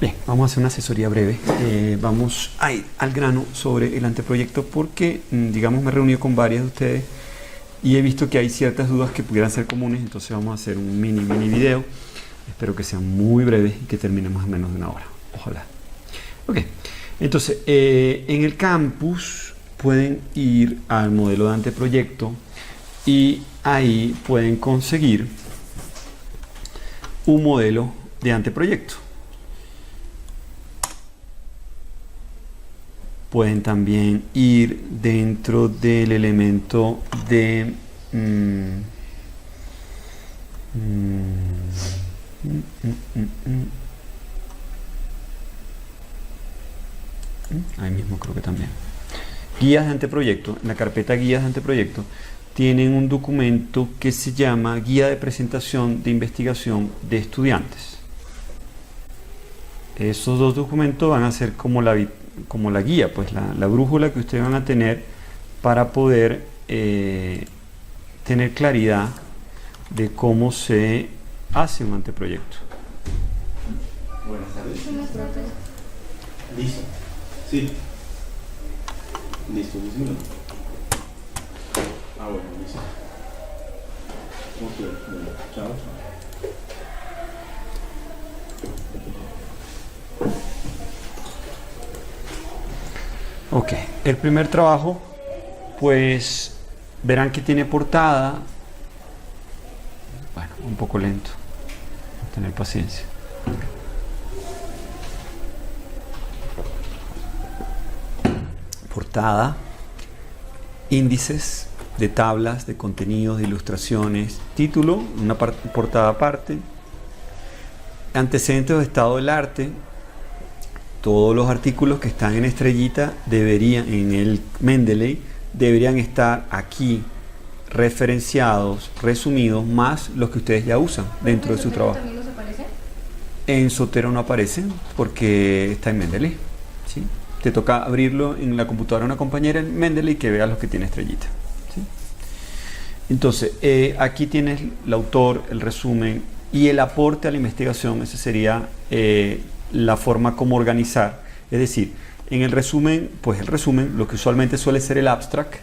Bien, vamos a hacer una asesoría breve. Vamos a ir al grano sobre el anteproyecto porque, digamos, me he reunido con varias de ustedes y he visto que hay ciertas dudas que pudieran ser comunes, entonces vamos a hacer un mini video. Espero que sea muy breve y que termine más o menos de una hora. Ojalá. Ok, entonces, en el campus pueden ir al modelo de anteproyecto y ahí pueden conseguir un modelo de anteproyecto. Pueden también ir dentro del elemento de ahí mismo creo que también guías de anteproyecto. En la carpeta guías de anteproyecto tienen un documento que se llama guía de presentación de investigación de estudiantes. Esos dos documentos van a ser como la guía, pues la brújula que ustedes van a tener para poder tener claridad de cómo se hace un anteproyecto. Buenas tardes. ¿Listo? Sí. ¿Listo? ¿Listo? Ah, bueno, listo. Bueno, chao, chao. Ok, el primer trabajo, pues verán que tiene portada. Bueno, un poco lento, tener paciencia. Portada, índices de tablas, de contenidos, de ilustraciones, título, una portada aparte, antecedentes de estado del arte. Todos los artículos que están en estrellita en el Mendeley, deberían estar aquí referenciados, resumidos, más los que ustedes ya usan dentro de su trabajo. ¿También los aparece? En Zotero no aparecen porque está en Mendeley, ¿sí? Te toca abrirlo en la computadora de una compañera en Mendeley que vea los que tiene estrellita, ¿sí? Entonces, aquí tienes el autor, el resumen y el aporte a la investigación. Ese sería la forma como organizar. Es decir, en el resumen, pues el resumen, lo que usualmente suele ser el abstract,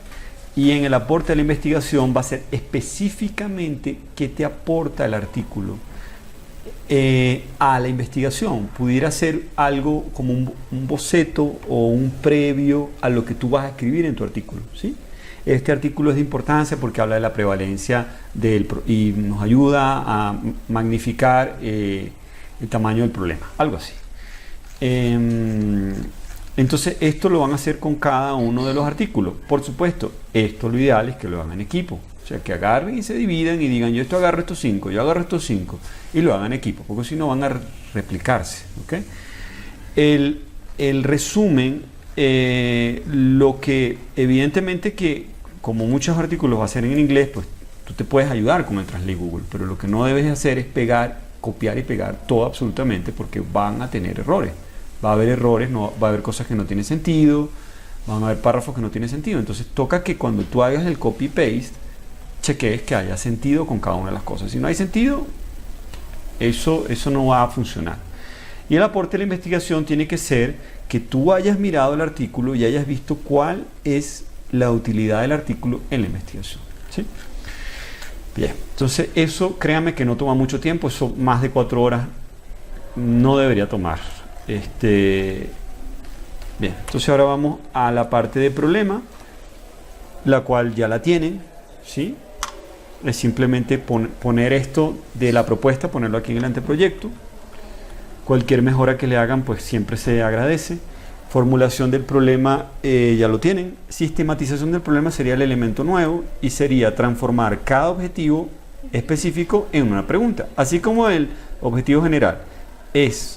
y en el aporte a la investigación va a ser específicamente qué te aporta el artículo a la investigación. Pudiera ser algo como un boceto o un previo a lo que tú vas a escribir en tu artículo, ¿sí? Este artículo es de importancia porque habla de la prevalencia y nos ayuda a magnificar el tamaño del problema, algo así. Entonces esto lo van a hacer con cada uno de los artículos. Por supuesto, esto lo ideal es que lo hagan en equipo, o sea, que agarren y se dividan y digan: yo agarro estos 5, yo agarro estos 5, y lo hagan en equipo, porque si no van a replicarse, ¿okay? El resumen, lo que evidentemente que como muchos artículos va a ser en inglés, pues tú te puedes ayudar con el Translate Google, pero lo que no debes hacer es copiar y pegar todo absolutamente, porque van a tener errores. Va a haber errores, va a haber cosas que no tienen sentido, van a haber párrafos que no tienen sentido. Entonces toca que cuando tú hagas el copy-paste, chequees que haya sentido con cada una de las cosas. Si no hay sentido, eso no va a funcionar. Y el aporte de la investigación tiene que ser que tú hayas mirado el artículo y hayas visto cuál es la utilidad del artículo en la investigación, ¿sí? Bien, entonces eso, créanme que no toma mucho tiempo, eso más de 4 horas no debería tomar. Bien, entonces ahora vamos a la parte de problema, la cual ya la tienen, ¿sí? Es simplemente poner esto de la propuesta, ponerlo aquí en el anteproyecto. Cualquier mejora que le hagan, pues siempre se agradece. Formulación del problema, ya lo tienen. Sistematización del problema sería el elemento nuevo y sería transformar cada objetivo específico en una pregunta. Así como el objetivo general es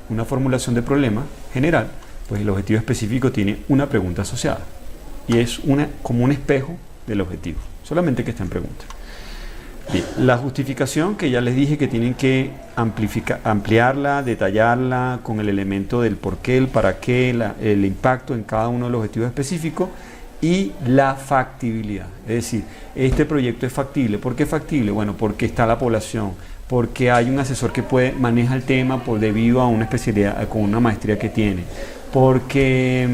una formulación de problema general, pues el objetivo específico tiene una pregunta asociada y es como un espejo del objetivo, solamente que está en pregunta. Bien, la justificación, que ya les dije que tienen que ampliarla, detallarla con el elemento del por qué, el para qué, el impacto en cada uno de los objetivos específicos, y la factibilidad. Es decir, este proyecto es factible. ¿Por qué es factible? Bueno, porque está la población, porque hay un asesor que maneja el tema debido a una especialidad, con una maestría que tiene, porque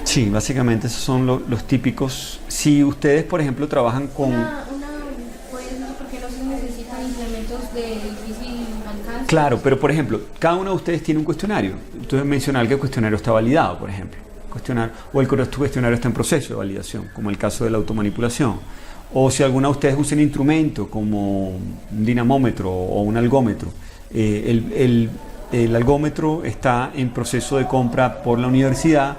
sí, básicamente esos son los típicos. Si ustedes, por ejemplo, trabajan con... pues, porque no se necesitan implementos de difícil alcance. Claro, pero por ejemplo, cada uno de ustedes tiene un cuestionario. Entonces mencionar que el cuestionario está validado, por ejemplo. O el cuestionario está en proceso de validación, como el caso de la automanipulación. O si alguna de ustedes usa un instrumento como un dinamómetro o un algómetro, el algómetro está en proceso de compra por la universidad,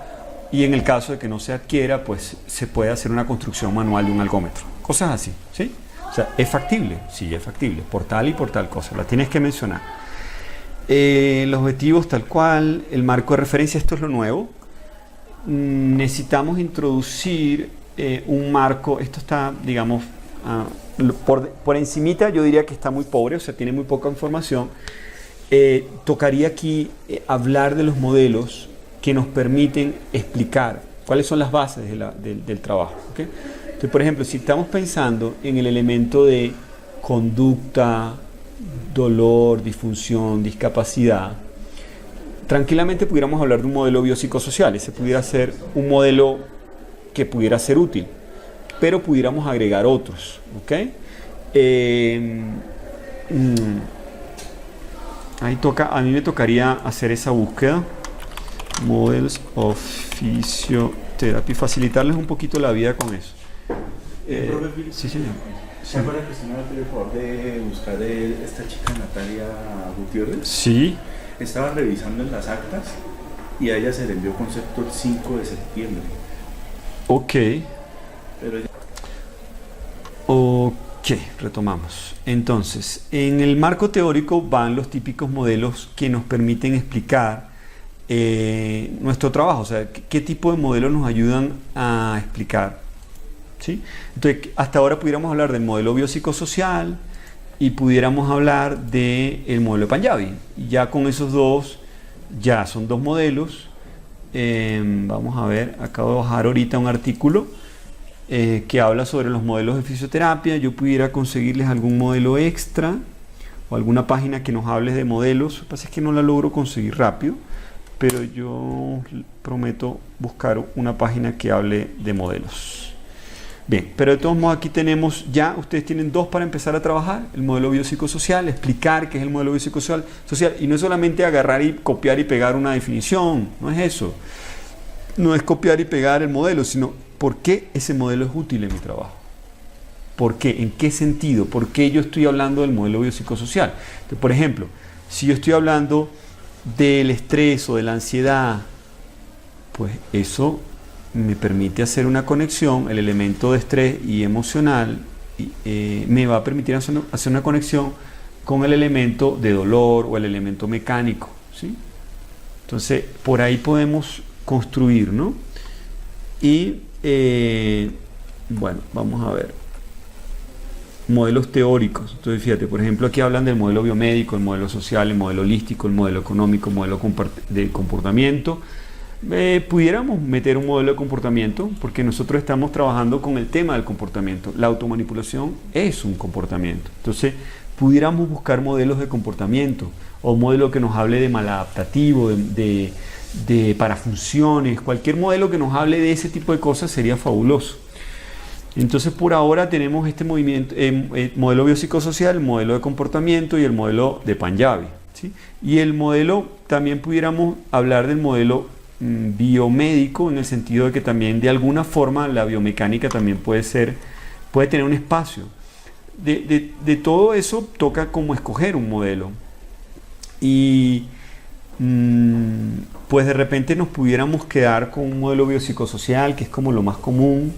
y en el caso de que no se adquiera, pues se puede hacer una construcción manual de un algómetro. Cosas así, ¿sí? O sea, ¿es factible? Sí, es factible, por tal y por tal cosa. La tienes que mencionar. Los objetivos tal cual, el marco de referencia, esto es lo nuevo. Necesitamos introducir un marco. Esto está, digamos, por encimita, yo diría que está muy pobre, o sea, tiene muy poca información. Tocaría aquí hablar de los modelos que nos permiten explicar cuáles son las bases del trabajo, ¿okay? Entonces, por ejemplo, si estamos pensando en el elemento de conducta, dolor, disfunción, discapacidad, tranquilamente pudiéramos hablar de un modelo biopsicosocial. Ese pudiera ser un modelo que pudiera ser útil, pero pudiéramos agregar otros, ¿ok? A mí me tocaría hacer esa búsqueda. Models of Physiotherapy, facilitarles un poquito la vida con eso. Sí, señor. ¿Se acuerda que usted me pidió el favor de buscar esta chica Natalia Gutiérrez? Sí. Estaba revisando en las actas y a ella se le envió concepto el 5 de septiembre. Ok. Pero ella... Ok, retomamos. Entonces, en el marco teórico van los típicos modelos que nos permiten explicar nuestro trabajo, o sea, qué tipo de modelos nos ayudan a explicar, ¿sí? Entonces, hasta ahora pudiéramos hablar del modelo biopsicosocial y pudiéramos hablar del modelo de Panjabi. Y ya con esos dos, ya son dos modelos. Vamos a ver, acabo de bajar ahorita un artículo que habla sobre los modelos de fisioterapia. Yo pudiera conseguirles algún modelo extra o alguna página que nos hable de modelos. Lo que pasa es que no la logro conseguir rápido, pero yo prometo buscar una página que hable de modelos. Bien, pero de todos modos aquí tenemos, ya ustedes tienen dos para empezar a trabajar: el modelo biopsicosocial, explicar qué es el modelo biopsicosocial, y no es solamente agarrar y copiar y pegar una definición, no es eso. No es copiar y pegar el modelo, sino por qué ese modelo es útil en mi trabajo. ¿Por qué? ¿En qué sentido? ¿Por qué yo estoy hablando del modelo biopsicosocial? Entonces, por ejemplo, si yo estoy hablando del estrés o de la ansiedad, pues eso me permite hacer una conexión. El elemento de estrés y emocional me va a permitir hacer una conexión con el elemento de dolor o el elemento mecánico, ¿sí? Entonces, por ahí podemos construir, ¿no? Y bueno, vamos a ver modelos teóricos. Entonces, fíjate, por ejemplo, aquí hablan del modelo biomédico, el modelo social, el modelo holístico, el modelo económico, el modelo de comportamiento. Pudiéramos meter un modelo de comportamiento, porque nosotros estamos trabajando con el tema del comportamiento. La automanipulación es un comportamiento. Entonces, pudiéramos buscar modelos de comportamiento, o un modelo que nos hable de maladaptativo, de parafunciones. Cualquier modelo que nos hable de ese tipo de cosas sería fabuloso. Entonces, por ahora tenemos este modelo biopsicosocial, el modelo de comportamiento y el modelo de Panjabi, ¿sí? Y el modelo, también pudiéramos hablar del modelo biomédico, en el sentido de que también de alguna forma la biomecánica también puede tener un espacio. De todo eso toca como escoger un modelo. Y pues de repente nos pudiéramos quedar con un modelo biopsicosocial, que es como lo más común,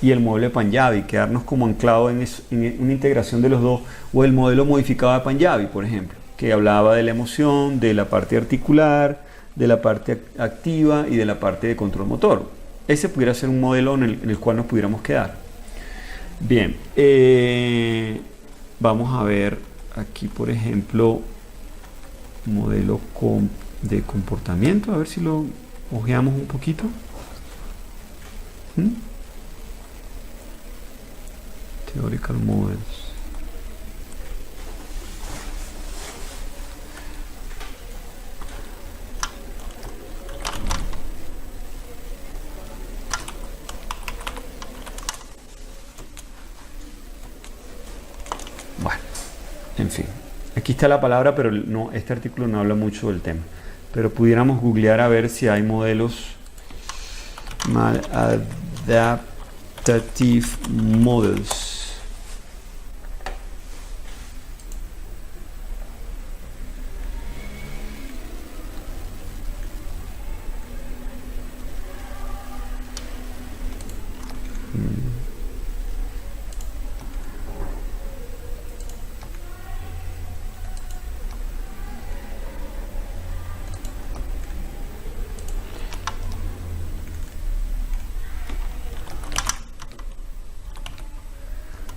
y el modelo de Panjabi, quedarnos como anclado en una integración de los dos, o el modelo modificado de Panjabi, por ejemplo, que hablaba de la emoción, de la parte articular, de la parte activa y de la parte de control motor. Ese pudiera ser un modelo en el cual nos pudiéramos quedar. Bien, vamos a ver aquí, por ejemplo, modelo de comportamiento, a ver si lo ojeamos un poquito. Theoretical models. Bueno, en fin. Aquí está la palabra, pero no, este artículo no habla mucho del tema. Pero pudiéramos googlear a ver si hay modelos maladaptive models.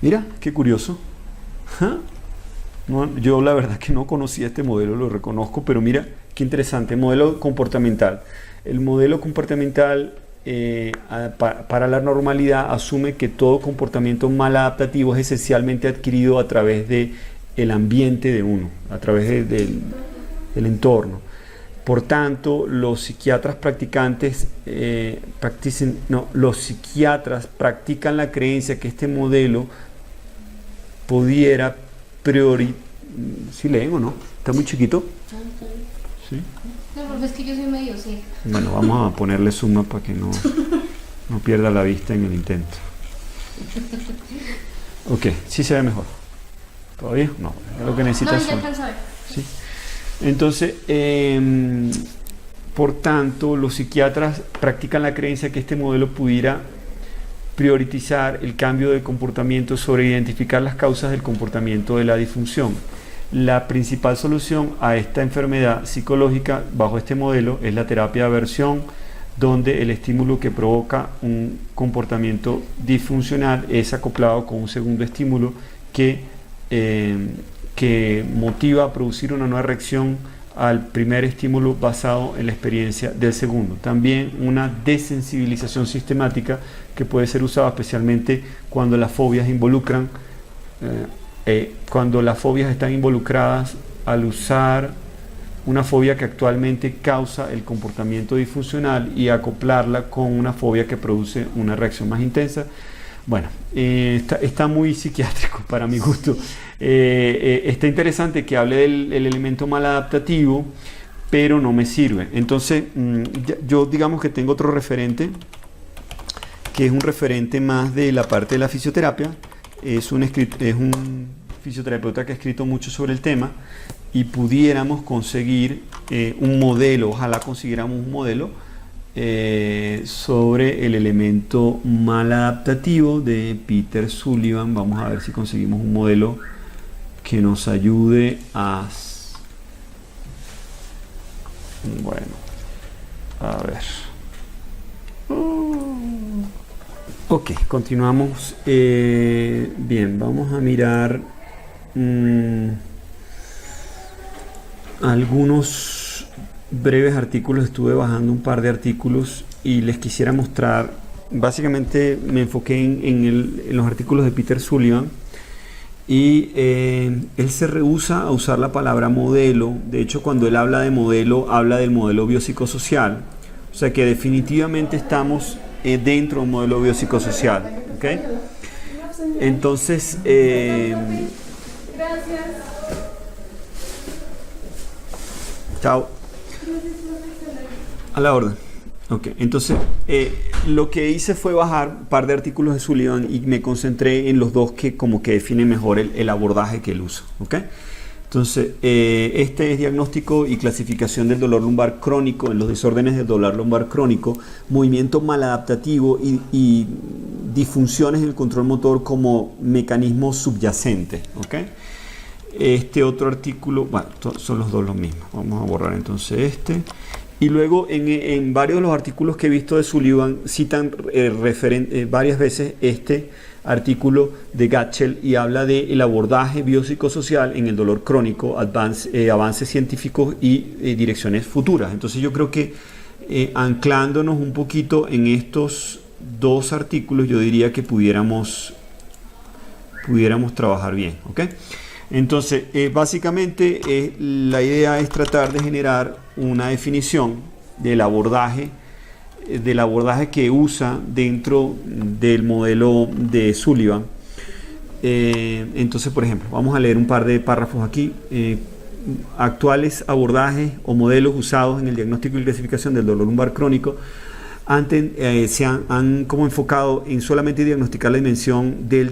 Mira, qué curioso. No, yo la verdad que no conocía este modelo, lo reconozco, pero mira, qué interesante. Modelo comportamental. El modelo comportamental para la normalidad asume que todo comportamiento maladaptativo es esencialmente adquirido a través del ambiente de uno, a través del entorno. Por tanto, los psiquiatras practican la creencia que este modelo pudiera ¿sí leen o no? ¿Está muy chiquito? ¿Sí? No, porque es que yo soy medio ciega. Bueno, vamos a ponerle suma para que no pierda la vista en el intento. Ok, sí se ve mejor. ¿Todavía? No, es lo que necesitas. No, ya alcanza a ver. ¿Sí? Entonces, por tanto, los psiquiatras practican la creencia que este modelo pudiera priorizar el cambio de comportamiento sobre identificar las causas del comportamiento de la disfunción. La principal solución a esta enfermedad psicológica bajo este modelo es la terapia de aversión, donde el estímulo que provoca un comportamiento disfuncional es acoplado con un segundo estímulo que motiva a producir una nueva reacción al primer estímulo basado en la experiencia del segundo. También una desensibilización sistemática que puede ser usada especialmente cuando las fobias están involucradas al usar una fobia que actualmente causa el comportamiento disfuncional y acoplarla con una fobia que produce una reacción más intensa. Bueno, está muy psiquiátrico para mi gusto. Está interesante que hable del elemento maladaptativo, pero no me sirve. Entonces, yo digamos que tengo otro referente, que es un referente más de la parte de la fisioterapia. Es un fisioterapeuta que ha escrito mucho sobre el tema y pudiéramos conseguir un modelo, ojalá consiguiéramos un modelo sobre el elemento maladaptativo de Peter Sullivan. Vamos a ver si conseguimos un modelo que nos ayude a... Bueno, a ver. Ok, continuamos. Bien, vamos a mirar algunos breves artículos. Estuve bajando un par de artículos y les quisiera mostrar. Básicamente me enfoqué en los artículos de Peter Sullivan y él se rehúsa a usar la palabra modelo. De hecho, cuando él habla de modelo, habla del modelo biopsicosocial. O sea que definitivamente estamos dentro de un modelo biopsicosocial. ¿Okay? Entonces, chao. A la orden. Ok, entonces lo que hice fue bajar un par de artículos de Sullivan y me concentré en los dos que como que definen mejor el abordaje que él usa. ¿Ok? Entonces, este es diagnóstico y clasificación del dolor lumbar crónico en los desórdenes del dolor lumbar crónico, movimiento maladaptativo y disfunciones en el control motor como mecanismo subyacente. ¿Ok? Este otro artículo, bueno, son los dos los mismos. Vamos a borrar entonces este. Y luego en varios de los artículos que he visto de Sullivan citan varias veces este artículo de Gatchel y habla del abordaje biopsicosocial en el dolor crónico, avances científicos y direcciones futuras. Entonces yo creo que anclándonos un poquito en estos dos artículos yo diría que pudiéramos trabajar bien, ¿ok? Entonces, básicamente la idea es tratar de generar una definición del abordaje que usa dentro del modelo de Sullivan. Entonces, por ejemplo, vamos a leer un par de párrafos aquí. Actuales abordajes o modelos usados en el diagnóstico y clasificación del dolor lumbar crónico se han como enfocado en solamente diagnosticar la dimensión del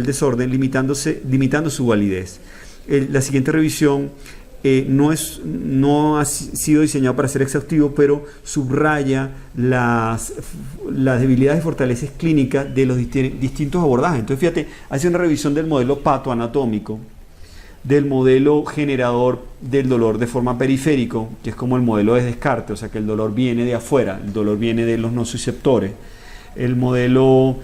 desorden, limitando su validez. La siguiente revisión no ha sido diseñado para ser exhaustivo, pero subraya las debilidades y fortalezas clínicas de los distintos abordajes. Entonces, fíjate, hace una revisión del modelo patoanatómico, del modelo generador del dolor de forma periférico, que es como el modelo de Descartes, o sea que el dolor viene de afuera, el dolor viene de los nociceptores. El modelo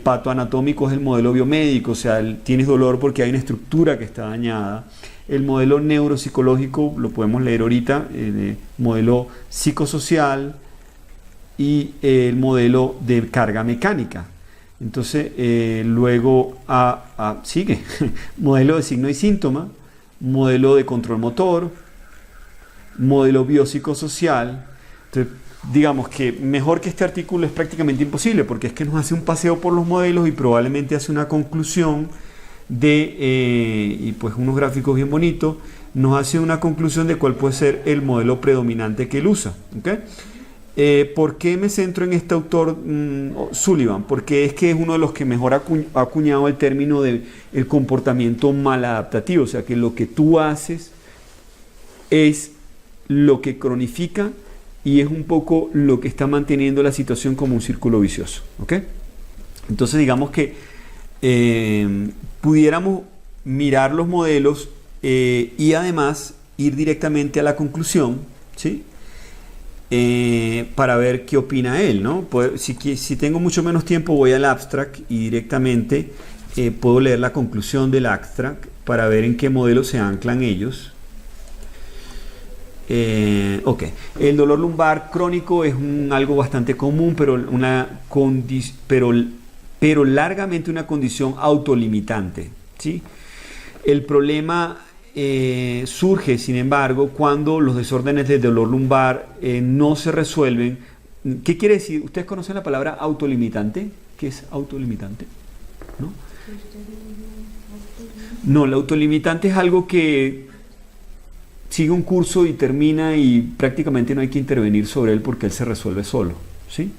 patoanatómico es el modelo biomédico, o sea, tienes dolor porque hay una estructura que está dañada. El modelo neuropsicológico lo podemos leer ahorita, el modelo psicosocial y el modelo de carga mecánica. Entonces, luego sigue modelo de signo y síntoma, modelo de control motor, modelo biopsicosocial. Entonces, digamos que mejor que este artículo es prácticamente imposible, porque es que nos hace un paseo por los modelos y probablemente hace una conclusión y pues unos gráficos bien bonitos, nos hace una conclusión de cuál puede ser el modelo predominante que él usa, ¿okay? ¿Por qué me centro en este autor Sullivan? Porque es que es uno de los que mejor ha acuñado el término de el comportamiento maladaptativo, o sea que lo que tú haces es lo que cronifica y es un poco lo que está manteniendo la situación como un círculo vicioso, ¿ok? Entonces digamos que pudiéramos mirar los modelos y además ir directamente a la conclusión, ¿sí? Para ver qué opina él, ¿no? Si tengo mucho menos tiempo voy al abstract y directamente puedo leer la conclusión del abstract para ver en qué modelo se anclan ellos. Ok, el dolor lumbar crónico es algo bastante común, pero largamente una condición autolimitante, ¿sí? El problema surge, sin embargo, cuando los desórdenes del dolor lumbar no se resuelven. ¿Qué quiere decir? ¿Ustedes conocen la palabra autolimitante? ¿Qué es autolimitante? ¿No? No, la autolimitante es algo que sigue un curso y termina y prácticamente no hay que intervenir sobre él porque él se resuelve solo, ¿sí?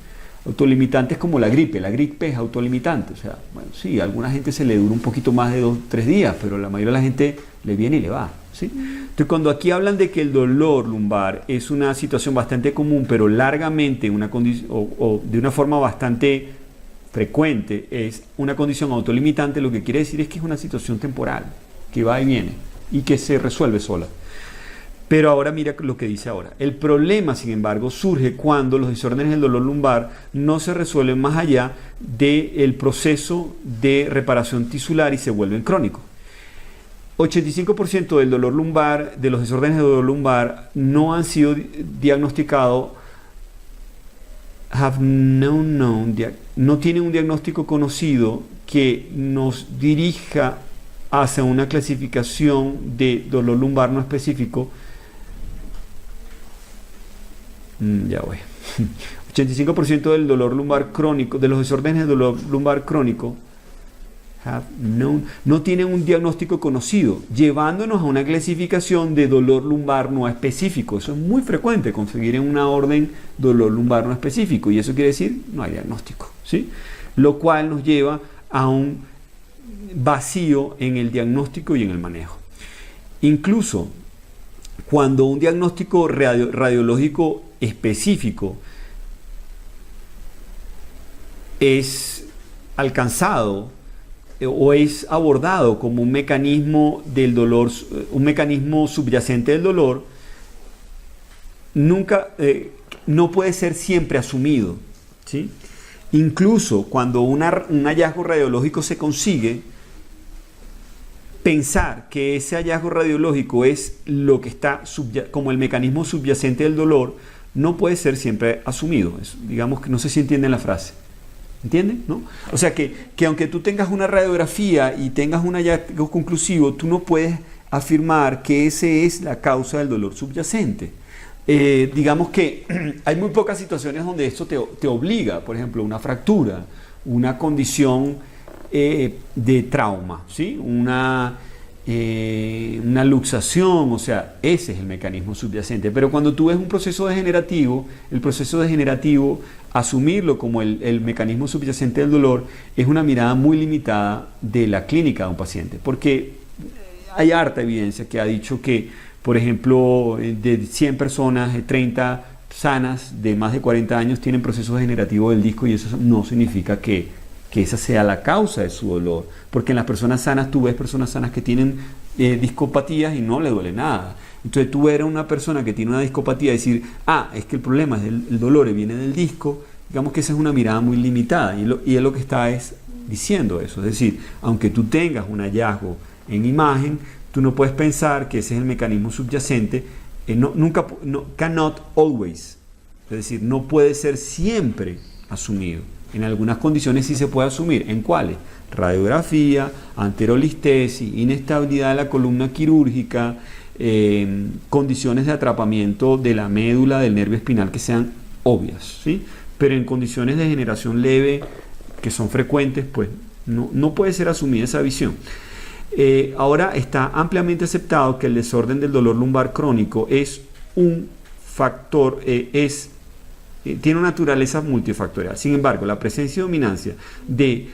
Autolimitante es como la gripe es autolimitante, o sea, bueno, sí, a alguna gente se le dura un poquito más de 2-3 días, pero la mayoría de la gente le viene y le va, ¿sí? Entonces, cuando aquí hablan de que el dolor lumbar es una situación bastante común, pero largamente una condición o de una forma bastante frecuente es una condición autolimitante, lo que quiere decir es que es una situación temporal, que va y viene y que se resuelve sola. Pero ahora mira lo que dice ahora. El problema, sin embargo, surge cuando los desórdenes del dolor lumbar no se resuelven más allá del proceso de reparación tisular y se vuelven crónicos. 85% del dolor lumbar, de los desórdenes del dolor lumbar, no han sido diagnosticados, no tienen un diagnóstico conocido que nos dirija hacia una clasificación de dolor lumbar no específico. Ya voy. 85% del dolor lumbar crónico, de los desórdenes del dolor lumbar crónico, no tienen un diagnóstico conocido, llevándonos a una clasificación de dolor lumbar no específico. Eso es muy frecuente, conseguir en una orden dolor lumbar no específico, y eso quiere decir no hay diagnóstico, ¿sí? Lo cual nos lleva a un vacío en el diagnóstico y en el manejo. Incluso cuando un diagnóstico radiológico específico es alcanzado o es abordado como un mecanismo del dolor, un mecanismo subyacente del dolor, nunca, no puede ser siempre asumido, ¿sí? Incluso cuando un hallazgo radiológico se consigue, pensar que ese hallazgo radiológico es lo que está como el mecanismo subyacente del dolor no puede ser siempre asumido. Digamos que no sé si entienden la frase. ¿Entienden? ¿No? O sea que aunque tú tengas una radiografía y tengas un hallazgo conclusivo, tú no puedes afirmar que esa es la causa del dolor subyacente. Digamos que hay muy pocas situaciones donde esto te obliga, por ejemplo, una fractura, una condición de trauma, ¿sí? Una luxación, o sea, ese es el mecanismo subyacente. Pero cuando tú ves un proceso degenerativo, el proceso degenerativo, asumirlo como el mecanismo subyacente del dolor, es una mirada muy limitada de la clínica de un paciente, porque hay harta evidencia que ha dicho que, por ejemplo, de 100 personas, 30 sanas de más de 40 años tienen procesos degenerativos del disco, y eso no significa que esa sea la causa de su dolor, porque en las personas sanas tú ves personas sanas que tienen discopatías y no le duele nada. Entonces tú eres una persona que tiene una discopatía y decir, es que el problema es el dolor viene del disco, digamos que esa es una mirada muy limitada, y es lo que está diciendo eso. Es decir, aunque tú tengas un hallazgo en imagen, tú no puedes pensar que ese es el mecanismo subyacente, cannot always, es decir, no puede ser siempre asumido. En algunas condiciones sí se puede asumir. ¿En cuáles? Radiografía, anterolistesis, inestabilidad de la columna quirúrgica, condiciones de atrapamiento de la médula del nervio espinal que sean obvias, ¿sí? Pero en condiciones de degeneración leve, que son frecuentes, pues no puede ser asumida esa visión. Ahora está ampliamente aceptado que el desorden del dolor lumbar crónico es un factor, tiene una naturaleza multifactorial. Sin embargo, la presencia y dominancia de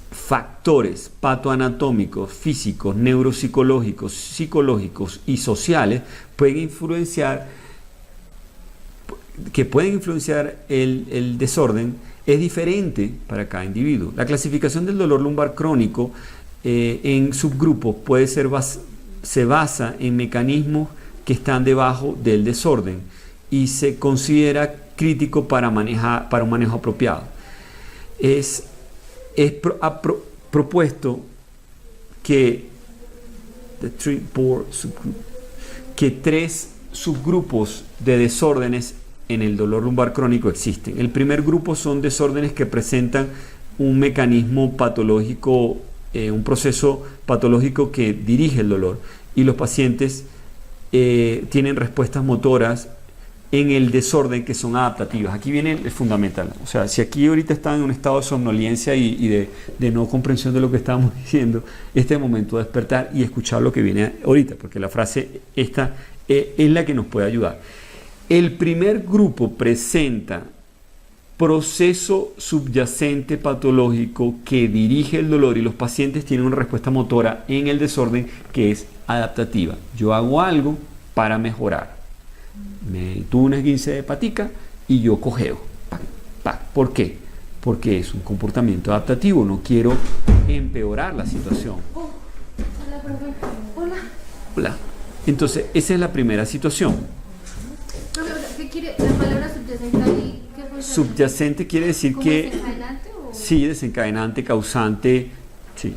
factores patoanatómicos, físicos, neuropsicológicos, psicológicos y sociales pueden influenciar el desorden, es diferente para cada individuo. La clasificación del dolor lumbar crónico en subgrupos se basa en mecanismos que están debajo del desorden y se considera crítico para un manejo apropiado. Es propuesto que tres subgrupos de desórdenes en el dolor lumbar crónico existen. El primer grupo son desórdenes que presentan un mecanismo patológico, un proceso patológico que dirige el dolor, y los pacientes tienen respuestas motoras en el desorden que son adaptativas. Aquí viene el fundamental. O sea, si aquí ahorita están en un estado de somnolencia y de no comprensión de lo que estábamos diciendo, este es el momento de despertar y escuchar lo que viene ahorita, porque la frase esta es la que nos puede ayudar. El primer grupo presenta proceso subyacente patológico que dirige el dolor, y los pacientes tienen una respuesta motora en el desorden que es adaptativa. Yo hago algo para mejorar. Me tuve un esguince de patica y yo cojeo. ¿Por qué? Porque es un comportamiento adaptativo. No quiero empeorar la situación. Hola, profe. Hola. Entonces, esa es la primera situación. Profe, ¿qué quiere la palabra subyacente ahí? ¿Qué funciona? Subyacente quiere decir ¿Como que... desencadenante o...? Sí, desencadenante, causante, sí.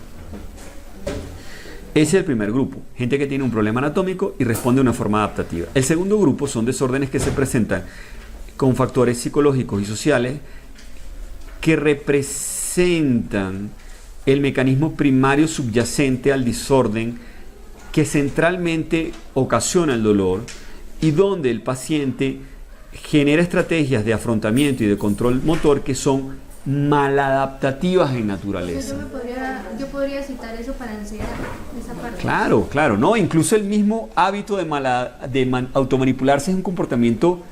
Ese es el primer grupo, gente que tiene un problema anatómico y responde de una forma adaptativa. El segundo grupo son desórdenes que se presentan con factores psicológicos y sociales que representan el mecanismo primario subyacente al desorden que centralmente ocasiona el dolor, y donde el paciente genera estrategias de afrontamiento y de control motor que son maladaptativas en naturaleza. Yo podría citar eso para ansiedad, esa parte. Claro, no, incluso el mismo hábito de automanipularse es un comportamiento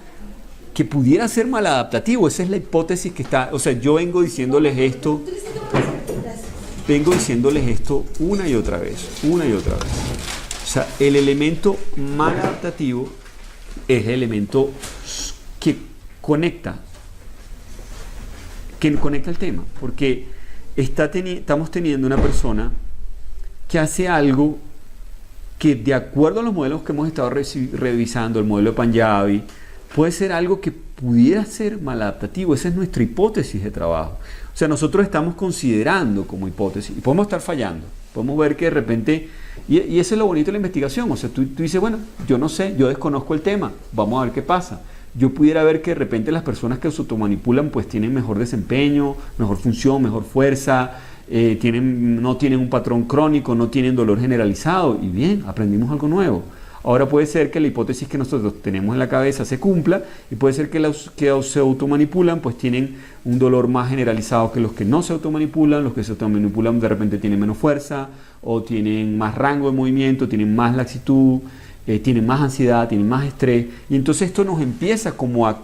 que pudiera ser maladaptativo. Esa es la hipótesis que está, o sea, yo vengo diciéndoles esto una y otra vez. O sea, el elemento maladaptativo es el elemento que conecta el tema, porque estamos teniendo una persona que hace algo que, de acuerdo a los modelos que hemos estado revisando, el modelo de Panjabi, puede ser algo que pudiera ser maladaptativo. Esa es nuestra hipótesis de trabajo. O sea, nosotros estamos considerando como hipótesis, y podemos estar fallando, podemos ver que de repente, y eso es lo bonito de la investigación. O sea, tú dices, bueno, yo no sé, yo desconozco el tema, vamos a ver qué pasa. yo pudiera ver que de repente las personas que se automanipulan pues tienen mejor desempeño, mejor función, mejor fuerza, no tienen un patrón crónico, no tienen dolor generalizado, y bien, aprendimos algo nuevo. Ahora puede ser que la hipótesis que nosotros tenemos en la cabeza se cumpla, y puede ser que los que se automanipulan pues tienen un dolor más generalizado que los que no se automanipulan. Los que se automanipulan de repente tienen menos fuerza, o tienen más rango de movimiento, tienen más laxitud, tienen más ansiedad, tienen más estrés, y entonces esto nos empieza como a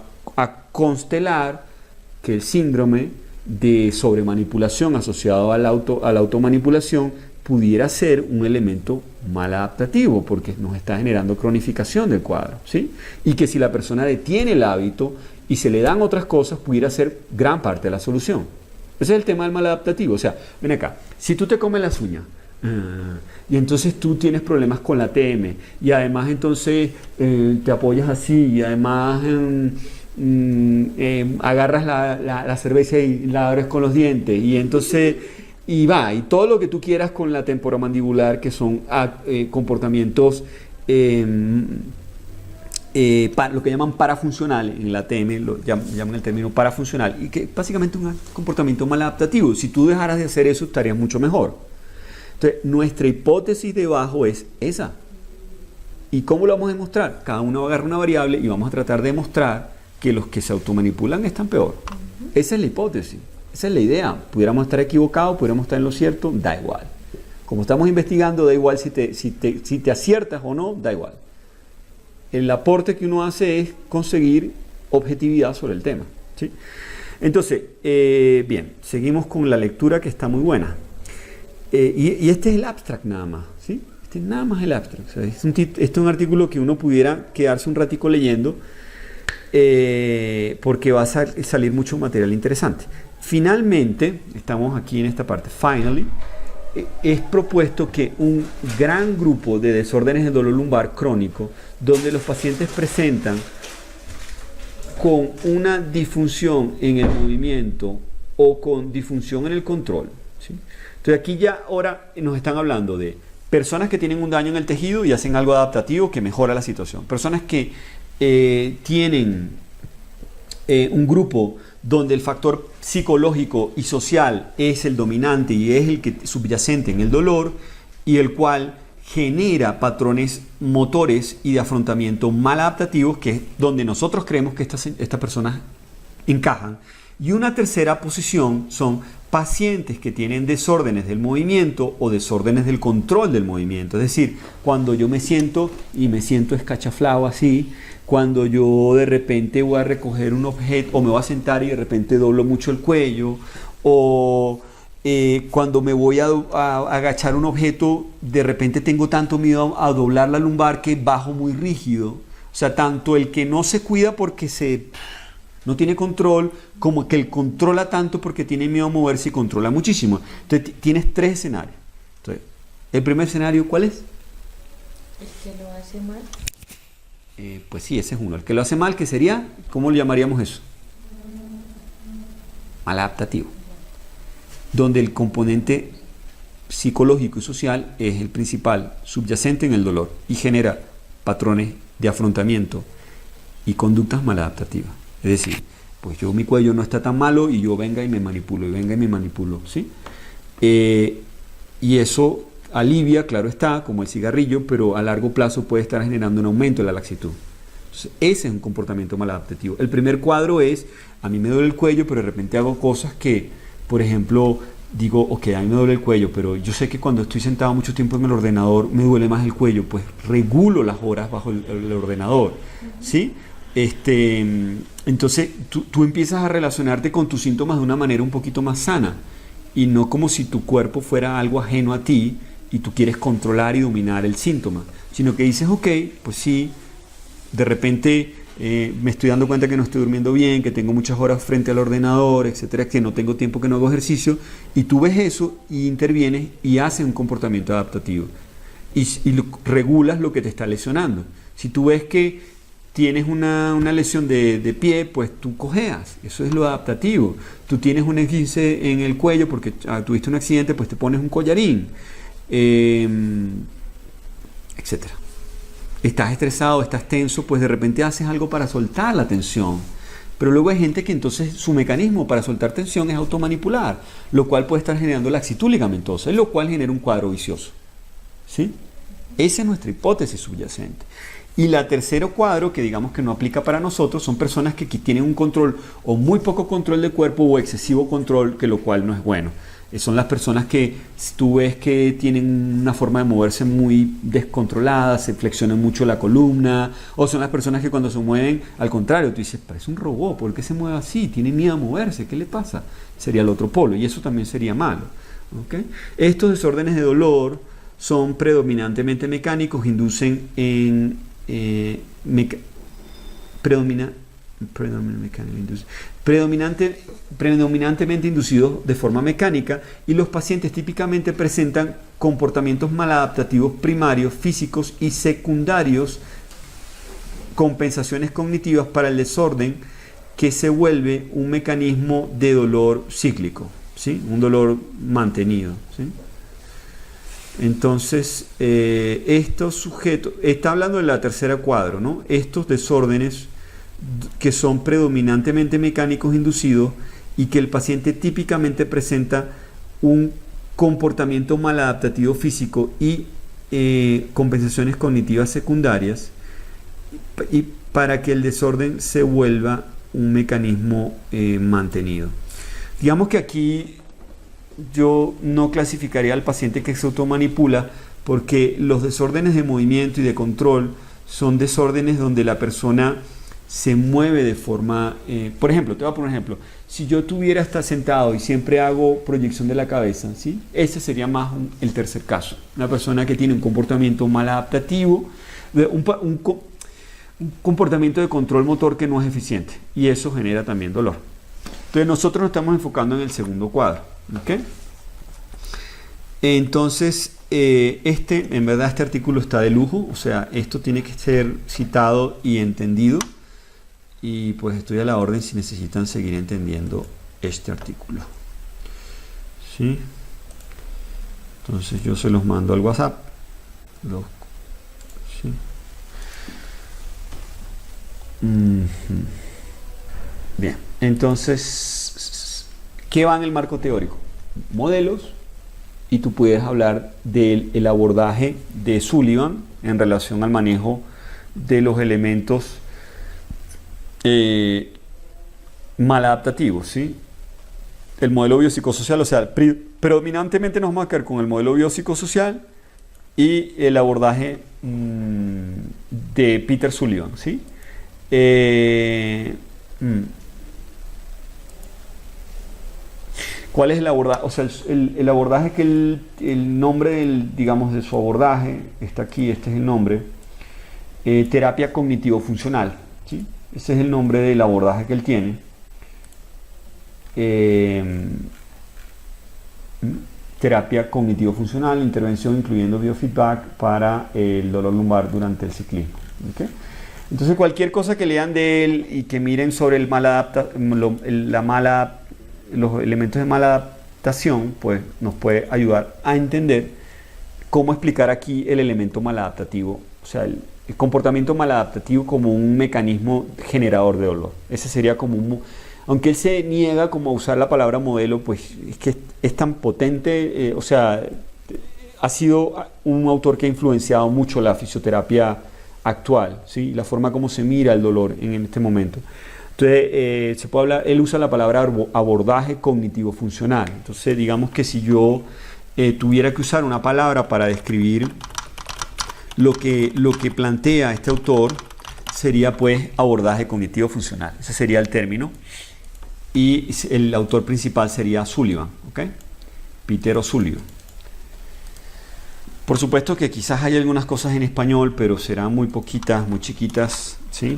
constelar que el síndrome de sobremanipulación asociado a la automanipulación pudiera ser un elemento maladaptativo, porque nos está generando cronificación del cuadro, ¿sí? Y que si la persona detiene el hábito y se le dan otras cosas, pudiera ser gran parte de la solución. Ese es el tema del maladaptativo. O sea, ven acá, si tú te comes las uñas, y entonces tú tienes problemas con la TM, y además entonces te apoyas así, y además agarras la cerveza y la abres con los dientes, y entonces y todo lo que tú quieras con la temporomandibular, que son comportamientos lo que llaman parafuncionales. En la TM lo llaman el término parafuncional, y que básicamente es un comportamiento maladaptativo. Si tú dejaras de hacer eso, estarías mucho mejor. Entonces, nuestra hipótesis debajo es esa. ¿Y cómo lo vamos a demostrar? Cada uno va a agarrar una variable y vamos a tratar de demostrar que los que se automanipulan están peor. Esa es la hipótesis, esa es la idea. Pudiéramos estar equivocados, pudiéramos estar en lo cierto, da igual. Como estamos investigando, da igual si te aciertas o no, da igual. El aporte que uno hace es conseguir objetividad sobre el tema, ¿sí? Entonces, bien, seguimos con la lectura, que está muy buena. Y este es el abstract nada más, ¿sí? Este es nada más el abstract. O sea, este es un artículo que uno pudiera quedarse un ratico leyendo, porque va a salir mucho material interesante. Finalmente, estamos aquí en esta parte, finally, es propuesto que un gran grupo de desórdenes del dolor lumbar crónico, donde los pacientes presentan con una disfunción en el movimiento o con disfunción en el control, ¿sí? Entonces aquí ya ahora nos están hablando de personas que tienen un daño en el tejido y hacen algo adaptativo que mejora la situación. Personas que tienen un grupo donde el factor psicológico y social es el dominante y es el que subyacente en el dolor, y el cual genera patrones motores y de afrontamiento maladaptativos, que es donde nosotros creemos que estas personas encajan. Y una tercera posición son pacientes que tienen desórdenes del movimiento o desórdenes del control del movimiento. Es decir, cuando yo me siento escachaflado así, cuando yo de repente voy a recoger un objeto, o me voy a sentar y de repente doblo mucho el cuello, o cuando me voy a agachar un objeto, de repente tengo tanto miedo a doblar la lumbar que bajo muy rígido. O sea, tanto el que no se cuida porque no tiene control, como que él controla tanto porque tiene miedo a moverse y controla muchísimo. Entonces tienes tres escenarios. Entonces, el primer escenario, ¿cuál es? El que lo hace mal. Pues sí, ese es uno. El que lo hace mal, ¿qué sería? ¿Cómo le llamaríamos eso? Maladaptativo. Donde el componente psicológico y social es el principal, subyacente en el dolor, y genera patrones de afrontamiento y conductas maladaptativas. Es decir, pues mi cuello no está tan malo y yo venga y me manipulo, ¿sí? Y eso alivia, claro está, como el cigarrillo, pero a largo plazo puede estar generando un aumento de la laxitud. Entonces, ese es un comportamiento maladaptativo. El primer cuadro es, a mí me duele el cuello, pero de repente hago cosas que, por ejemplo, digo, ok, a mí me duele el cuello, pero yo sé que cuando estoy sentado mucho tiempo en el ordenador me duele más el cuello, pues regulo las horas bajo el ordenador, ¿sí? Entonces tú empiezas a relacionarte con tus síntomas de una manera un poquito más sana, y no como si tu cuerpo fuera algo ajeno a ti y tú quieres controlar y dominar el síntoma, sino que dices, ok, pues sí, de repente me estoy dando cuenta que no estoy durmiendo bien, que tengo muchas horas frente al ordenador, etcétera, que no tengo tiempo, que no hago ejercicio, y tú ves eso y intervienes y haces un comportamiento adaptativo y regulas lo que te está lesionando. Si tú ves que tienes una lesión de pie, pues tú cojeas, eso es lo adaptativo. Tú tienes un esguince en el cuello porque tuviste un accidente, pues te pones un collarín, etcétera. estás estresado, estás tenso, pues de repente haces algo para soltar la tensión. Pero luego hay gente que entonces su mecanismo para soltar tensión es automanipular, lo cual puede estar generando laxitud ligamentosa, lo cual genera un cuadro vicioso. ¿Sí? Esa es nuestra hipótesis subyacente. Y la tercero cuadro, que digamos que no aplica para nosotros, son personas que tienen un control o muy poco control de cuerpo o excesivo control, que lo cual no es bueno. Son las personas que tú ves que tienen una forma de moverse muy descontrolada, se flexionan mucho la columna, o son las personas que cuando se mueven, al contrario, tú dices, parece un robot, ¿por qué se mueve así? Tiene miedo a moverse, ¿qué le pasa? Sería el otro polo, y eso también sería malo. ¿Okay? Estos desórdenes de dolor son predominantemente mecánicos, inducen en predominantemente inducidos de forma mecánica, y los pacientes típicamente presentan comportamientos maladaptativos primarios, físicos y secundarios, compensaciones cognitivas para el desorden que se vuelve un mecanismo de dolor cíclico, ¿sí? Un dolor mantenido, ¿sí? Entonces, estos sujetos, está hablando de la tercera cuadro, ¿no? Estos desórdenes que son predominantemente mecánicos inducidos y que el paciente típicamente presenta un comportamiento maladaptativo físico y compensaciones cognitivas secundarias, y para que el desorden se vuelva un mecanismo mantenido. Digamos que aquí yo no clasificaría al paciente que se automanipula, porque los desórdenes de movimiento y de control son desórdenes donde la persona se mueve de forma, por ejemplo, te voy a poner un ejemplo. Si yo tuviera estar sentado y siempre hago proyección de la cabeza, ¿sí? Ese sería más el tercer caso. Una persona que tiene un comportamiento maladaptativo, un comportamiento de control motor que no es eficiente, y eso genera también dolor. Entonces nosotros nos estamos enfocando en el segundo cuadro. ¿Okay? Entonces, en verdad este artículo está de lujo, o sea, esto tiene que ser citado y entendido, y pues estoy a la orden si necesitan seguir entendiendo este artículo. ¿Sí? Entonces yo se los mando al WhatsApp. ¿Sí? Bien, entonces, ¿qué va en el marco teórico? Modelos, y tú puedes hablar del abordaje de Sullivan en relación al manejo de los elementos maladaptativos, ¿sí? El modelo biopsicosocial, o sea, predominantemente nos vamos a quedar con el modelo biopsicosocial y el abordaje de Peter Sullivan, ¿sí? ¿Cuál es el abordaje? O sea, el abordaje que el nombre digamos, de su abordaje está aquí, este es el nombre, terapia cognitivo-funcional, ¿sí? Ese es el nombre del abordaje que él tiene. Terapia cognitivo-funcional, intervención incluyendo biofeedback para el dolor lumbar durante el ciclismo. ¿Okay? Entonces, cualquier cosa que lean de él y que miren sobre los elementos de maladaptación, pues nos puede ayudar a entender cómo explicar aquí el elemento maladaptativo, o sea, el comportamiento maladaptativo como un mecanismo generador de dolor. Ese sería como aunque él se niega como a usar la palabra modelo, pues es que es tan potente, o sea, ha sido un autor que ha influenciado mucho la fisioterapia actual, ¿sí? La forma como se mira el dolor en este momento. Entonces, se puede hablar, él usa la palabra abordaje cognitivo-funcional. Entonces, digamos que si yo tuviera que usar una palabra para describir lo que plantea este autor, sería pues abordaje cognitivo-funcional. Ese sería el término. Y el autor principal sería Sullivan, ¿ok? Peter O'Sullivan. Por supuesto que quizás hay algunas cosas en español, pero serán muy poquitas, muy chiquitas, ¿sí?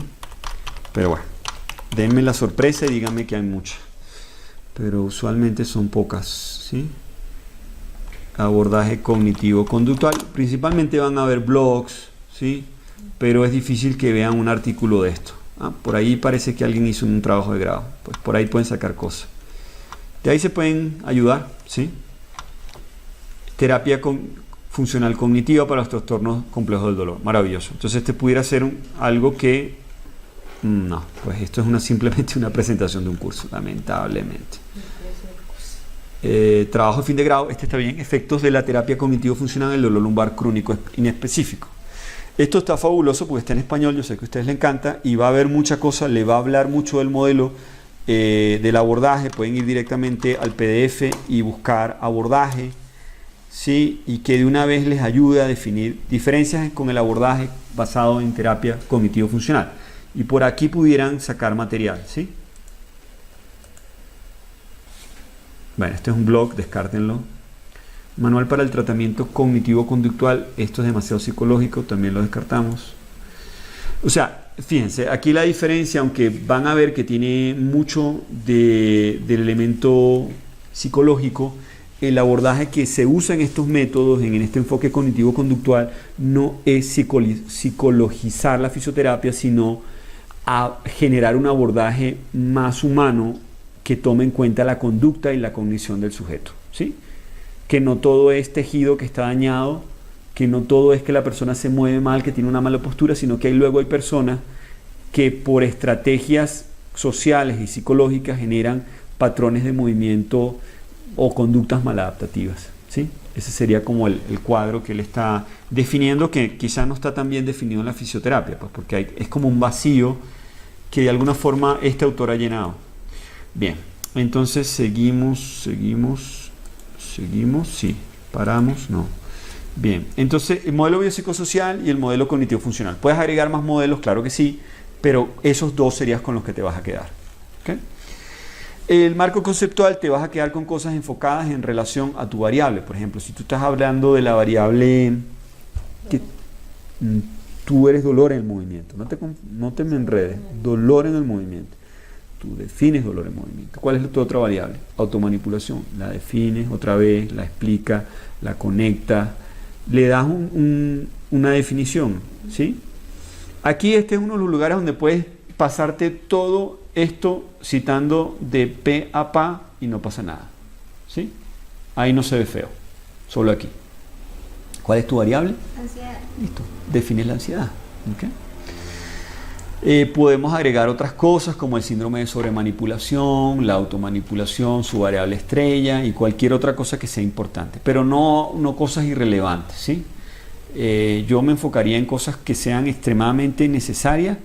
Pero bueno, denme la sorpresa y díganme que hay muchas. Pero usualmente son pocas, ¿sí? Abordaje cognitivo-conductual. Principalmente van a haber blogs, ¿sí? Pero es difícil que vean un artículo de esto. Por ahí parece que alguien hizo un trabajo de grado. Pues por ahí pueden sacar cosas. De ahí se pueden ayudar, ¿sí? Terapia funcional cognitiva para los trastornos complejos del dolor. Maravilloso. Entonces este pudiera ser algo que... No, pues esto es simplemente una presentación de un curso, lamentablemente. Trabajo de fin de grado, este está bien. Efectos de la terapia cognitivo-funcional del dolor lumbar crónico inespecífico. Esto está fabuloso porque está en español, yo sé que a ustedes les encanta y va a haber mucha cosa, le va a hablar mucho del modelo del abordaje. Pueden ir directamente al PDF y buscar abordaje, ¿sí? Y que de una vez les ayude a definir diferencias con el abordaje basado en terapia cognitivo-funcional. Y por aquí pudieran sacar material, ¿sí? Bueno, este es un blog, descártenlo. Manual para el tratamiento cognitivo-conductual. Esto es demasiado psicológico, también lo descartamos. O sea, fíjense, aquí la diferencia, aunque van a ver que tiene mucho del elemento psicológico, el abordaje que se usa en estos métodos, en este enfoque cognitivo-conductual, no es psicologizar la fisioterapia, sino a generar un abordaje más humano que tome en cuenta la conducta y la cognición del sujeto, ¿sí? Que no todo es tejido que está dañado, que no todo es que la persona se mueve mal, que tiene una mala postura, sino que luego hay personas que por estrategias sociales y psicológicas generan patrones de movimiento o conductas maladaptativas, ¿sí? Ese sería como el cuadro que él está definiendo, que quizás no está tan bien definido en la fisioterapia, pues porque es como un vacío que de alguna forma este autor ha llenado. Bien, entonces seguimos, sí, paramos, no. Bien, entonces el modelo biopsicosocial y el modelo cognitivo funcional. ¿Puedes agregar más modelos? Claro que sí, pero esos dos serías con los que te vas a quedar. ¿Okay? El marco conceptual, te vas a quedar con cosas enfocadas en relación a tu variable. Por ejemplo, si tú estás hablando de la variable que tú eres dolor en el movimiento, no te me enredes, dolor en el movimiento. Tú defines dolor en movimiento. ¿Cuál es tu otra variable? Automanipulación. La defines otra vez, la explicas, la conectas, le das una definición, ¿sí? Aquí este es uno de los lugares donde puedes pasarte todo esto citando de pe a pa y no pasa nada, ¿sí? Ahí no se ve feo, solo aquí. ¿Cuál es tu variable? Ansiedad. Listo, defines la ansiedad. ¿Okay? Podemos agregar otras cosas como el síndrome de sobremanipulación, la automanipulación, su variable estrella y cualquier otra cosa que sea importante, pero no cosas irrelevantes, ¿sí? Yo me enfocaría en cosas que sean extremadamente necesarias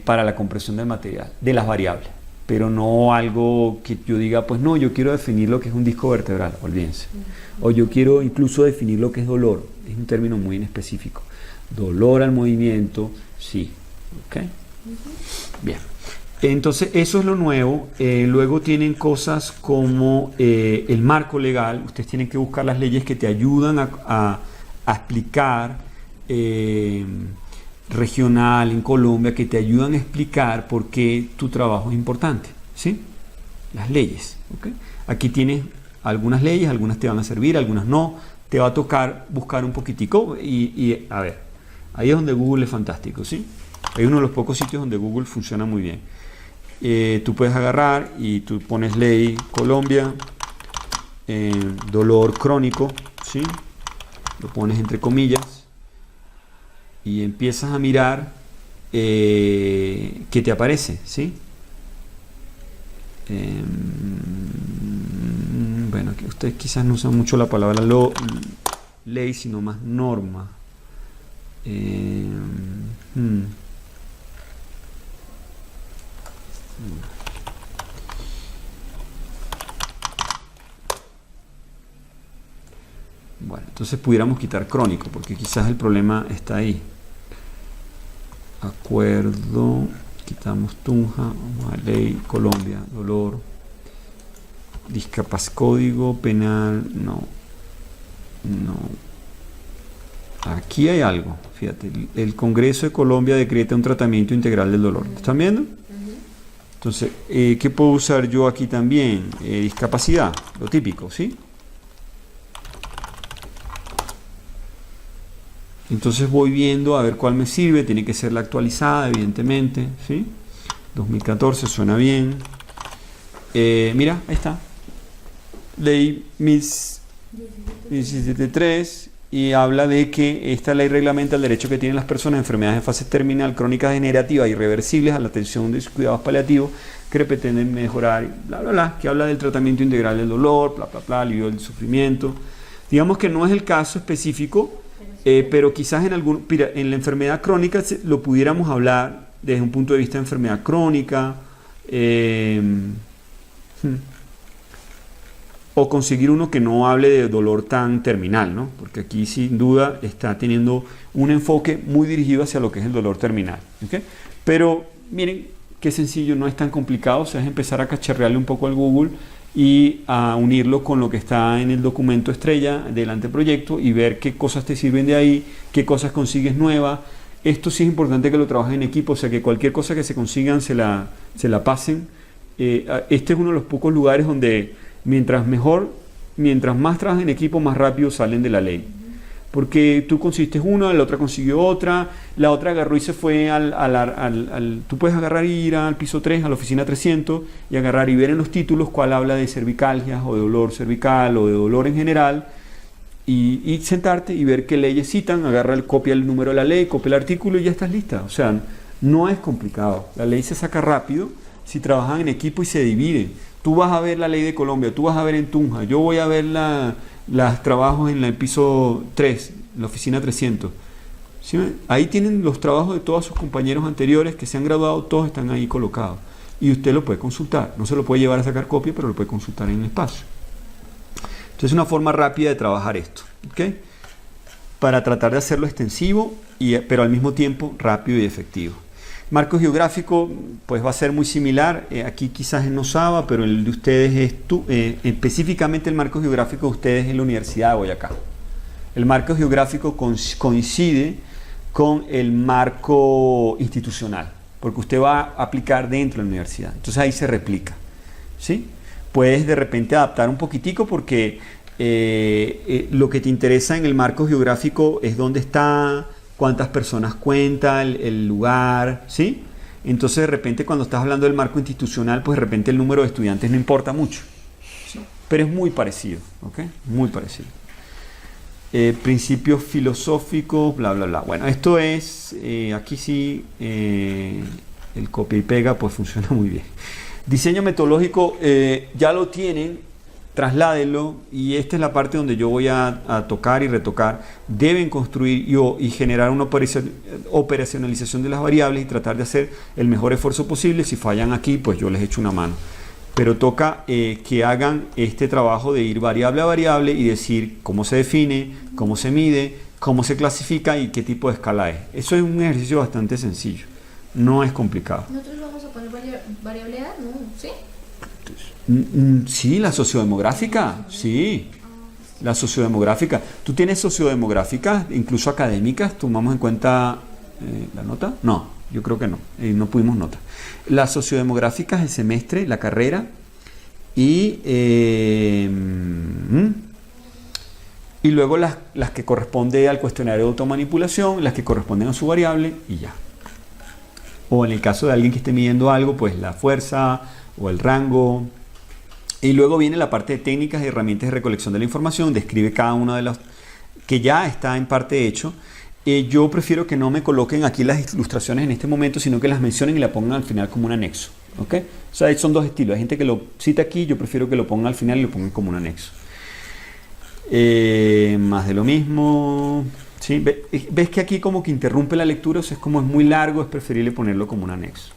para la comprensión del material, de las variables, pero no algo que yo diga, pues no, yo quiero definir lo que es un disco vertebral, olvídense. O yo quiero incluso definir lo que es dolor, es un término muy inespecífico. Dolor al movimiento, sí. ¿Ok? Bien. Entonces, eso es lo nuevo. Luego tienen cosas como el marco legal. Ustedes tienen que buscar las leyes que te ayudan a explicar regional en Colombia, que te ayudan a explicar por qué tu trabajo es importante, ¿sí? Las leyes, ¿ok? Aquí tienes algunas leyes, algunas te van a servir, algunas no. Te va a tocar buscar un poquitico y a ver, ahí es donde Google es fantástico, ¿sí? Hay uno de los pocos sitios donde Google funciona muy bien. Tú puedes agarrar y tú pones ley Colombia, dolor crónico, ¿sí? Lo pones entre comillas y empiezas a mirar qué te aparece, ¿sí? Bueno, que ustedes quizás no usan mucho la palabra ley, sino más norma. Bueno, entonces pudiéramos quitar crónico, porque quizás el problema está ahí. Acuerdo, quitamos Tunja, vamos a ley, Colombia, dolor, código penal, no. Aquí hay algo, fíjate, el Congreso de Colombia decreta un tratamiento integral del dolor. ¿Están viendo? Entonces, ¿qué puedo usar yo aquí también? Discapacidad, lo típico, ¿sí? Entonces voy viendo a ver cuál me sirve, tiene que ser la actualizada, evidentemente, ¿sí? 2014 suena bien. Mira, ahí está. Ley 17 17.3, y habla de que esta ley reglamenta el derecho que tienen las personas a enfermedades de fase terminal, crónicas degenerativas, irreversibles a la atención de sus cuidados paliativos que pretenden mejorar, bla, bla, bla, que habla del tratamiento integral del dolor, bla, bla, bla, alivio del sufrimiento. Digamos que no es el caso específico, pero quizás en la enfermedad crónica lo pudiéramos hablar desde un punto de vista de enfermedad crónica, o conseguir uno que no hable de dolor tan terminal, ¿no? Porque aquí sin duda está teniendo un enfoque muy dirigido hacia lo que es el dolor terminal, ¿okay? Pero miren qué sencillo, no es tan complicado, o sea, es empezar a cacharrearle un poco al Google y a unirlo con lo que está en el documento estrella del anteproyecto y ver qué cosas te sirven de ahí, qué cosas consigues nuevas. Esto sí es importante que lo trabajen en equipo, o sea, que cualquier cosa que se consigan se la pasen. Este es uno de los pocos lugares donde mientras más trabajan en equipo, más rápido salen de la ley. Porque tú consiguiste una, la otra consiguió otra, la otra agarró y se fue tú puedes agarrar y ir al piso 3, a la oficina 300, y agarrar y ver en los títulos cuál habla de cervicalgias o de dolor cervical o de dolor en general, y sentarte y ver qué leyes citan, copia el número de la ley, copia el artículo y ya estás lista. O sea, no es complicado. La ley se saca rápido si trabajan en equipo y se dividen. Tú vas a ver la ley de Colombia, tú vas a ver en Tunja, yo voy a ver los trabajos en el piso 3, la oficina 300. ¿Sí? Ahí tienen los trabajos de todos sus compañeros anteriores que se han graduado, todos están ahí colocados. Y usted lo puede consultar. No se lo puede llevar a sacar copia, pero lo puede consultar en el espacio. Entonces es una forma rápida de trabajar esto, ¿ok? Para tratar de hacerlo extensivo, pero al mismo tiempo rápido y efectivo. Marco geográfico, pues va a ser muy similar. Aquí quizás en Nosaba, pero el de ustedes es específicamente el marco geográfico de ustedes es la Universidad de Boyacá. El marco geográfico coincide con el marco institucional, porque usted va a aplicar dentro de la universidad. Entonces ahí se replica, ¿sí? Puedes de repente adaptar un poquitico porque lo que te interesa en el marco geográfico es dónde está, cuántas personas cuenta, el lugar, ¿sí? Entonces de repente cuando estás hablando del marco institucional, pues de repente el número de estudiantes no importa mucho, ¿sí? Pero es muy parecido, ¿ok? Muy parecido. Principios filosóficos, bla, bla, bla. Bueno, esto es, aquí sí, el copia y pega pues funciona muy bien. Diseño metodológico, ya lo tienen, trasládenlo, y esta es la parte donde yo voy a tocar y retocar. Deben construir y generar una operacionalización de las variables y tratar de hacer el mejor esfuerzo posible. Si fallan aquí, pues yo les echo una mano. Pero toca que hagan este trabajo de ir variable a variable y decir cómo se define, cómo se mide, cómo se clasifica y qué tipo de escala es. Eso es un ejercicio bastante sencillo, no es complicado. ¿Nosotros vamos a poner variable edad? No, ¿sí? Sí, la sociodemográfica, sí. La sociodemográfica. ¿Tú tienes sociodemográficas, incluso académicas? ¿Tomamos en cuenta la nota? No, yo creo que no. No pudimos nota. Las sociodemográficas, el semestre, la carrera y luego las que corresponden al cuestionario de automanipulación, las que corresponden a su variable y ya. O en el caso de alguien que esté midiendo algo, pues la fuerza o el rango. Y luego viene la parte de técnicas y herramientas de recolección de la información, describe cada una de las que ya está en parte hecho. Yo prefiero que no me coloquen aquí las ilustraciones en este momento, sino que las mencionen y la pongan al final como un anexo, ¿ok? O sea, son dos estilos. Hay gente que lo cita aquí, yo prefiero que lo pongan al final y lo pongan como un anexo. Más de lo mismo. ¿Sí? ¿Ves que aquí como que interrumpe la lectura? O sea, como es muy largo, es preferible ponerlo como un anexo.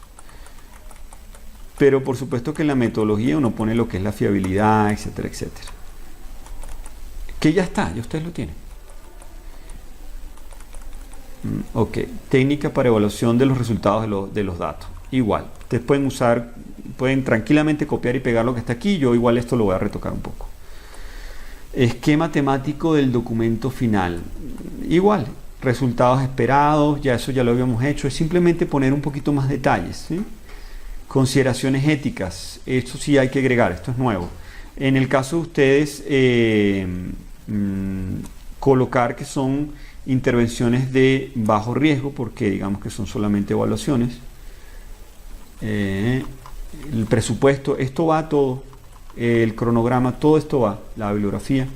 Pero por supuesto que en la metodología uno pone lo que es la fiabilidad, etcétera, etcétera. Que ya está, ya ustedes lo tienen. Ok, técnica para evaluación de los resultados de los datos. Igual, ustedes pueden tranquilamente copiar y pegar lo que está aquí. Yo igual esto lo voy a retocar un poco. Esquema temático del documento final. Igual, resultados esperados, eso ya lo habíamos hecho. Es simplemente poner un poquito más detalles, ¿sí? Consideraciones éticas, esto sí hay que agregar, esto es nuevo. En el caso de ustedes, colocar que son intervenciones de bajo riesgo, porque digamos que son solamente evaluaciones. El presupuesto, esto va todo, el cronograma, todo esto va, la bibliografía.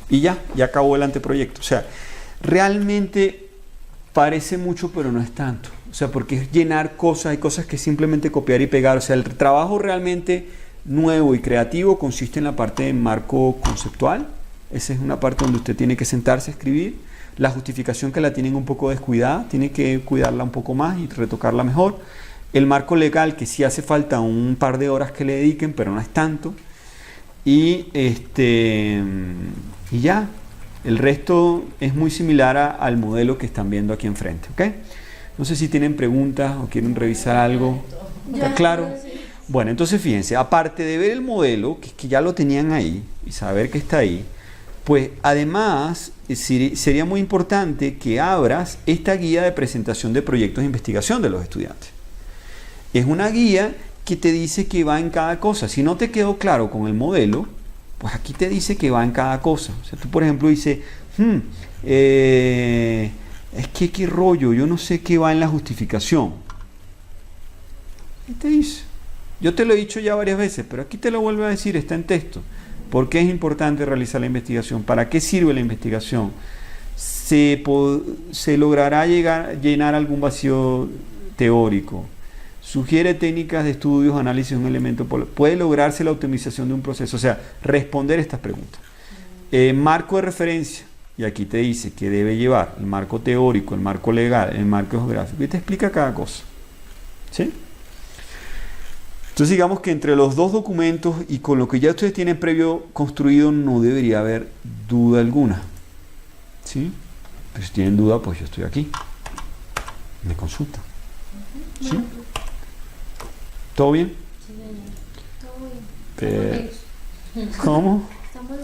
Y ya acabó el anteproyecto. O sea, realmente parece mucho, pero no es tanto. O sea, porque es llenar cosas, hay cosas que simplemente copiar y pegar. O sea, el trabajo realmente nuevo y creativo consiste en la parte de marco conceptual. Esa es una parte donde usted tiene que sentarse a escribir. La justificación, que la tienen un poco descuidada, tiene que cuidarla un poco más y retocarla mejor. El marco legal, que sí hace falta un par de horas que le dediquen, pero no es tanto. Y ya, el resto es muy similar al modelo que están viendo aquí enfrente, ¿ok? No sé si tienen preguntas o quieren revisar algo. ¿Está claro? Bueno, entonces fíjense, aparte de ver el modelo, que es que ya lo tenían ahí, y saber que está ahí, pues además sería muy importante que abras esta guía de presentación de proyectos de investigación de los estudiantes. Es una guía que te dice que va en cada cosa. Si no te quedó claro con el modelo, pues aquí te dice que va en cada cosa. O sea, tú por ejemplo dices, es que qué rollo, yo no sé qué va en la justificación. Y te dice, yo te lo he dicho ya varias veces, pero aquí te lo vuelvo a decir, está en texto. ¿Por qué es importante realizar la investigación? ¿Para qué sirve la investigación? ¿Se logrará llenar algún vacío teórico? Sugiere técnicas de estudios, análisis de un elemento, puede lograrse la optimización de un proceso, o sea, responder estas preguntas. Marco de referencia, y aquí te dice que debe llevar el marco teórico, el marco legal, el marco geográfico, y te explica cada cosa. ¿Sí? Entonces digamos que entre los dos documentos y con lo que ya ustedes tienen previo construido, no debería haber duda alguna. ¿Sí? Pero si tienen duda, pues yo estoy aquí. Me consultan. ¿Sí? ¿Todo bien? Todo bien. ¿Cómo? Estamos